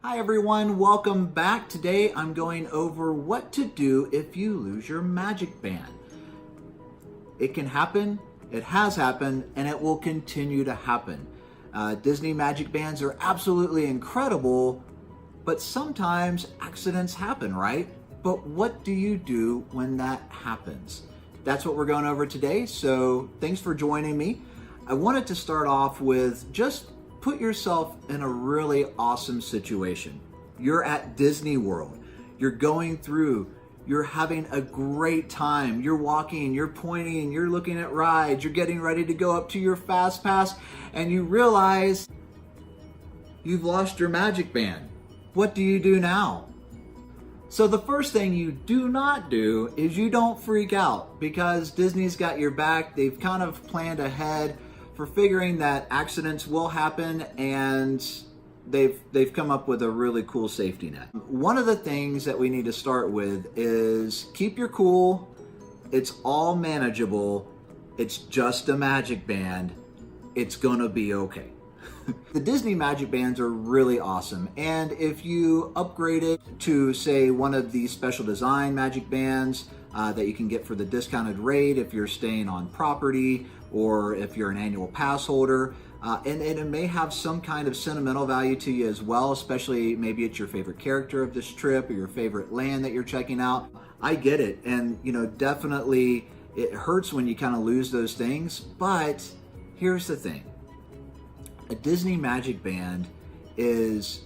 Hi everyone, welcome back. Today I'm going over what to do if you lose your magic band. It can happen, it has happened, and it will continue to happen. Disney magic bands are absolutely incredible, but sometimes accidents happen, right? But what do you do when that happens? That's what we're going over today, so thanks for joining me. I wanted to start off with just put yourself in a really awesome situation. You're at Disney World. You're going through, you're having a great time. You're walking, you're pointing, you're looking at rides, you're getting ready to go up to your fast pass, and you realize you've lost your magic band. What do you do now? So the first thing you do not do is you don't freak out, because Disney's got your back. They've kind of planned ahead for figuring that accidents will happen, and they've come up with a really cool safety net. One of the things that we need to start with is keep your cool. It's all manageable. It's just a magic band. It's gonna be okay. The Disney magic bands are really awesome, and if you upgrade it to, say, one of these special design magic bands that you can get for the discounted rate if you're staying on property or if you're an annual pass holder, and it may have some kind of sentimental value to you as well, especially maybe it's your favorite character of this trip or your favorite land that you're checking out. I get it, and definitely it hurts when you kind of lose those things, but here's the thing. A Disney magic band is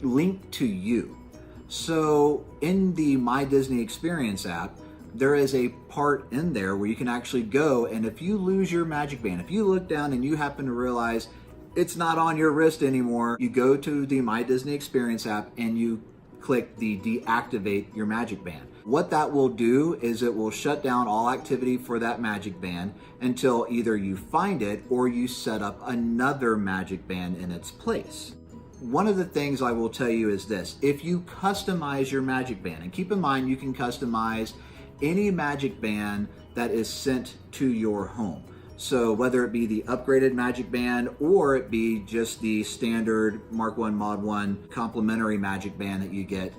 linked to you. So in the My Disney Experience app, there is a part in there where you can actually go, and if you lose your magic band, if you look down and you happen to realize it's not on your wrist anymore, you go to the My Disney Experience app and you click the Deactivate Your Magic Band. What that will do is it will shut down all activity for that magic band until either you find it or you set up another magic band in its place. One of the things I will tell you is this: if you customize your magic band, and keep in mind you can customize any magic band that is sent to your home. So whether it be the upgraded magic band or it be just the standard Mark 1 Mod 1 complimentary magic band that you get,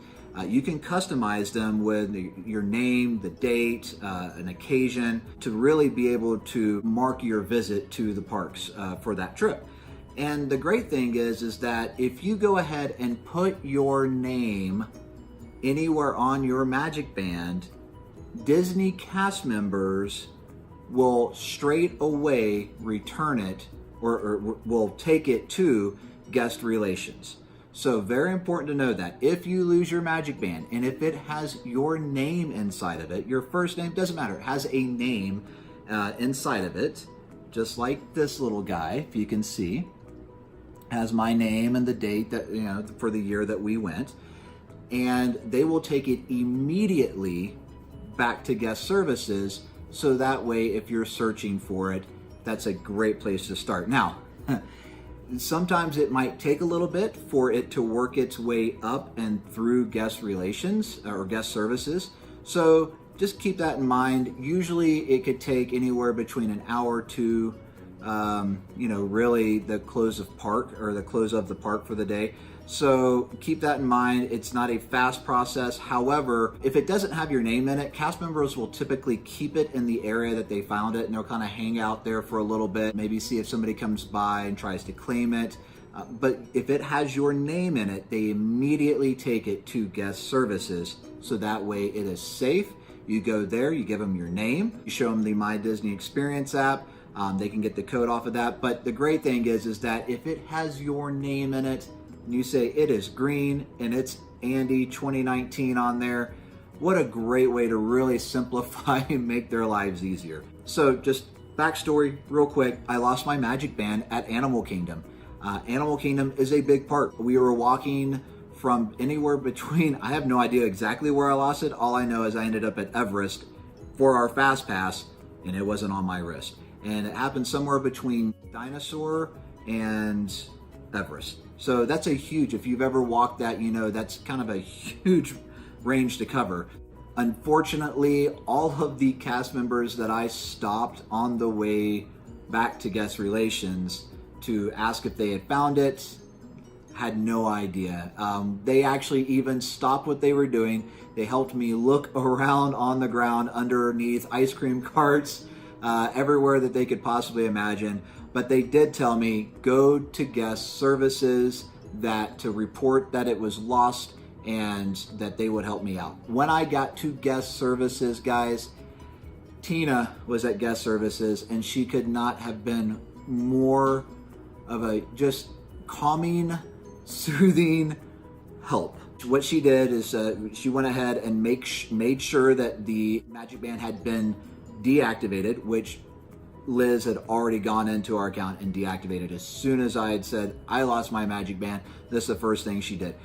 you can customize them with your name, the date, an occasion, to really be able to mark your visit to the parks for that trip. And the great thing is that if you go ahead and put your name anywhere on your magic band, Disney cast members will straight away return it or will take it to guest relations. So very important to know that if you lose your magic band and if it has your name inside of it, your first name, doesn't matter, it has a name inside of it, just like this little guy, if you can see, has my name and the date that, for the year that we went, and they will take it immediately back to guest services. So that way, if you're searching for it, that's a great place to start. Now, sometimes it might take a little bit for it to work its way up and through guest relations or guest services. So just keep that in mind. Usually it could take anywhere between an hour to, really the close of park or the close of the park for the day. So keep that in mind. It's not a fast process. However, if it doesn't have your name in it, cast members will typically keep it in the area that they found it, and they'll kind of hang out there for a little bit, maybe see if somebody comes by and tries to claim it. But if it has your name in it, they immediately take it to guest services. So that way it is safe. You go there, you give them your name, you show them the My Disney Experience app. They can get the code off of that. But the great thing is that if it has your name in it, and you say it is green and it's Andy 2019 on there, what a great way to really simplify and make their lives easier. So just backstory real quick, I lost my magic band at Animal Kingdom. Animal Kingdom is a big park. We were walking from anywhere between, I have no idea exactly where I lost it. All I know is I ended up at Everest for our fast pass and it wasn't on my wrist. And it happened somewhere between Dinosaur and Everest. So that's a huge, if you've ever walked that, that's kind of a huge range to cover. Unfortunately, all of the cast members that I stopped on the way back to guest relations to ask if they had found it had no idea. They actually even stopped what they were doing. They helped me look around on the ground underneath ice cream carts, everywhere that they could possibly imagine. But they did tell me, go to guest services to report that it was lost and that they would help me out. When I got to guest services, guys, Tina was at guest services, and she could not have been more of a just calming, soothing help. What she did is she went ahead and made sure that the magic band had been deactivated, which Liz had already gone into our account and deactivated as soon as I had said I lost my magic band. This is the first thing she did.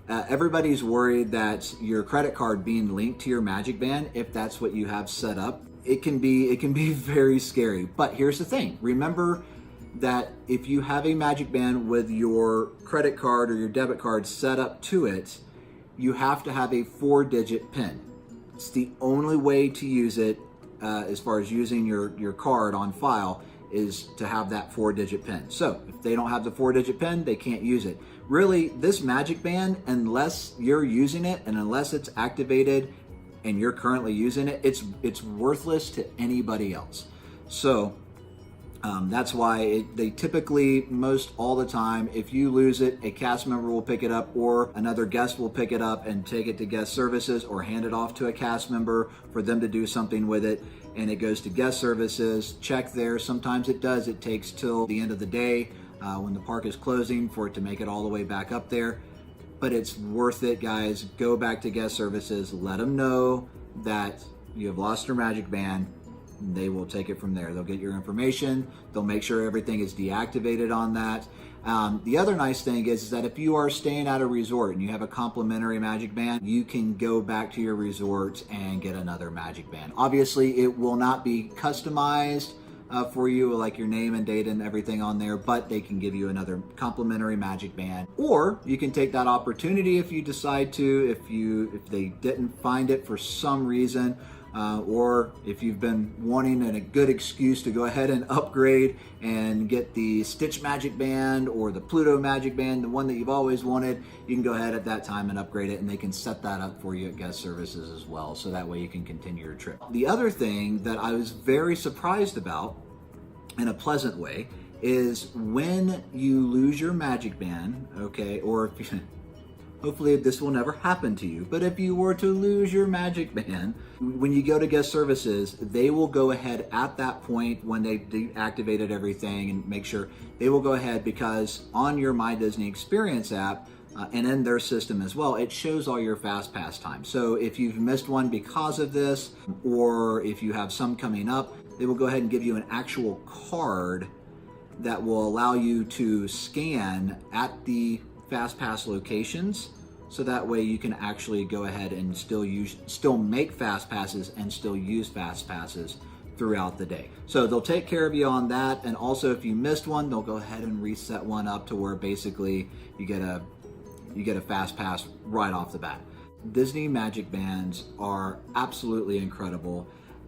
Everybody's worried that your credit card being linked to your magic band, if that's what you have set up, it can be very scary. But here's the thing: remember that if you have a magic band with your credit card or your debit card set up to it, you have to have a 4-digit PIN. It's the only way to use it, as far as using your card on file, is to have that 4-digit PIN. So if they don't have the 4-digit PIN, they can't use it. Really, this magic band, unless you're using it and unless it's activated and you're currently using it, it's worthless to anybody else. So that's why they typically, most all the time, if you lose it, a cast member will pick it up or another guest will pick it up and take it to guest services or hand it off to a cast member for them to do something with it, and it goes to guest services. Check there. Sometimes it does. It takes till the end of the day when the park is closing for it to make it all the way back up there. But it's worth it, guys. Go back to guest services. Let them know that you have lost your magic band. They will take it from there. They'll get your information. They'll make sure everything is deactivated on that. The other nice thing is that if you are staying at a resort and you have a complimentary magic band, you can go back to your resort and get another magic band. Obviously, it will not be customized for you, like your name and date and everything on there, but they can give you another complimentary magic band. Or you can take that opportunity if you decide to, if they didn't find it for some reason, or if you've been wanting a good excuse to go ahead and upgrade and get the Stitch Magic Band or the Pluto Magic Band, the one that you've always wanted, you can go ahead at that time and upgrade it, and they can set that up for you at guest services as well, so that way you can continue your trip. The other thing that I was very surprised about, in a pleasant way, is when you lose your magic band, okay, or if you, hopefully this will never happen to you, but if you were to lose your magic band, when you go to guest services, they will go ahead at that point when they deactivated everything and make sure, they will go ahead, because on your My Disney Experience app, and in their system as well, it shows all your Fast Pass times. So if you've missed one because of this, or if you have some coming up, they will go ahead and give you an actual card that will allow you to scan at the Fast Pass locations, so that way you can actually go ahead and still make Fast Passes and still use Fast Passes throughout the day. So they'll take care of you on that, and also if you missed one, they'll go ahead and reset one up to where basically you get a Fast Pass right off the bat. Disney Magic Bands are absolutely incredible.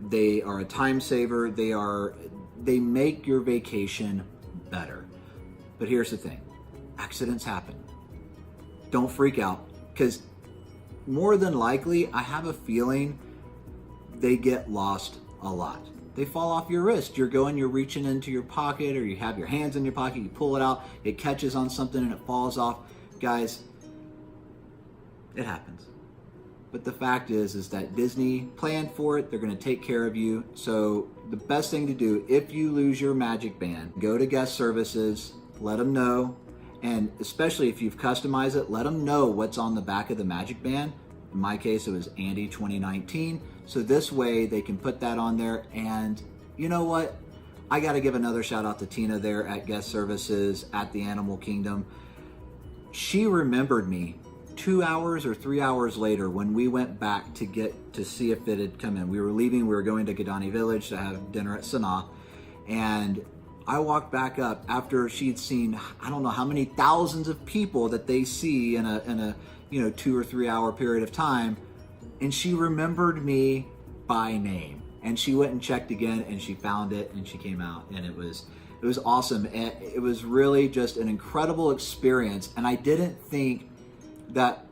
They are a time saver. They make your vacation better. But here's the thing: accidents happen. Don't freak out, because more than likely, I have a feeling they get lost a lot. They fall off your wrist. You're reaching into your pocket, or you have your hands in your pocket, you pull it out, it catches on something and it falls off. Guys, it happens. But the fact is that Disney planned for it. They're going to take care of you. So the best thing to do, if you lose your magic band, go to guest services, let them know. And especially if you've customized it, let them know what's on the back of the magic band. In my case, it was Andy 2019. So this way they can put that on there. And you know what? I got to give another shout out to Tina there at guest services at the Animal Kingdom. She remembered me 2 hours or 3 hours later when we went back to see if it had come in. We were leaving, we were going to Kidani Village to have dinner at Sanaa, and I walked back up after she'd seen, I don't know how many thousands of people that they see in a 2 or 3 hour period of time, and she remembered me by name. And she went and checked again, and she found it, and she came out, and it was It was awesome. And it was really just an incredible experience. And I didn't think that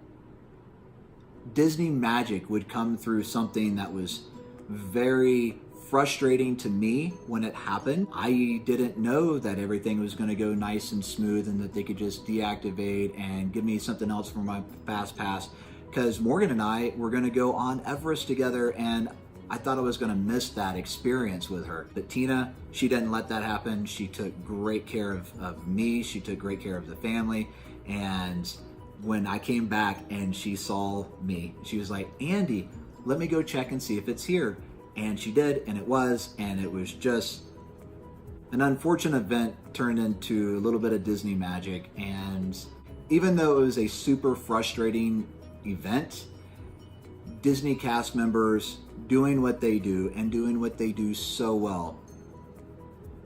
Disney magic would come through something that was very frustrating to me when it happened. I didn't know that everything was going to go nice and smooth and that they could just deactivate and give me something else for my fast pass, because Morgan and I were going to go on Everest together, and I thought I was going to miss that experience with her. But Tina, she didn't let that happen. She took great care of me. She took great care of the family. And when I came back and she saw me, she was like, Andy, let me go check and see if it's here. And she did, and it was just an unfortunate event turned into a little bit of Disney magic. And even though it was a super frustrating event, Disney cast members doing what they do and doing what they do so well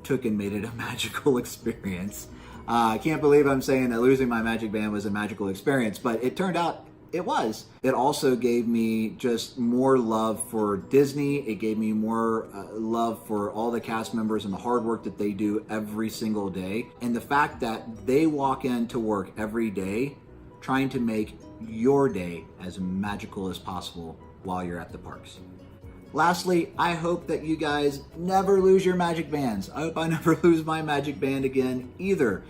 took and made it a magical experience. I can't believe I'm saying that losing my magic band was a magical experience, but it turned out it was. It also gave me just more love for Disney. It gave me more love for all the cast members and the hard work that they do every single day. And the fact that they walk into work every day trying to make your day as magical as possible while you're at the parks. Lastly, I hope that you guys never lose your magic bands. I hope I never lose my magic band again either.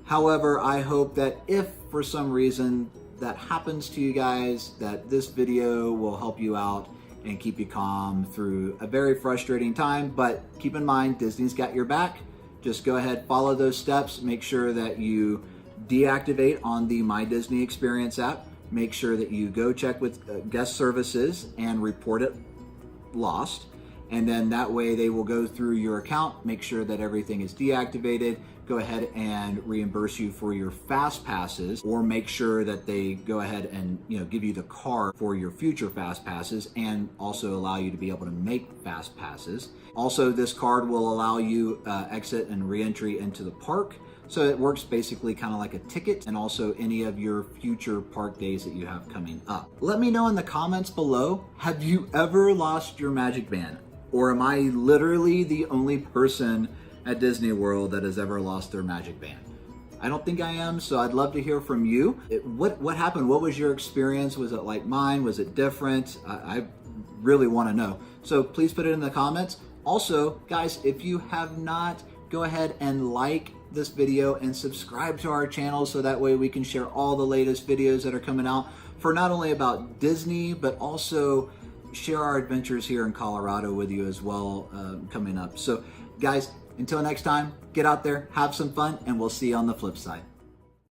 However, I hope that if for some reason that happens to you guys, that this video will help you out and keep you calm through a very frustrating time. But keep in mind, Disney's got your back. Just go ahead, follow those steps. Make sure that you deactivate on the My Disney Experience app. Make sure that you go check with guest services and report it lost. And then that way they will go through your account, make sure that everything is deactivated, go ahead and reimburse you for your fast passes, or make sure that they go ahead and give you the card for your future fast passes, and also allow you to be able to make fast passes. Also, this card will allow you exit and re-entry into the park. So it works basically kind of like a ticket, and also any of your future park days that you have coming up. Let me know in the comments below, have you ever lost your magic band? Or am I literally the only person at Disney World that has ever lost their magic band? I don't think I am, so I'd love to hear from you. What happened? What was your experience? Was it like mine? Was it different? I really want to know. So please put it in the comments. Also, guys, if you have not, go ahead and like this video and subscribe to our channel so that way we can share all the latest videos that are coming out for not only about Disney, but also share our adventures here in Colorado with you as well coming up. So guys, until next time, get out there, have some fun, and we'll see you on the flip side.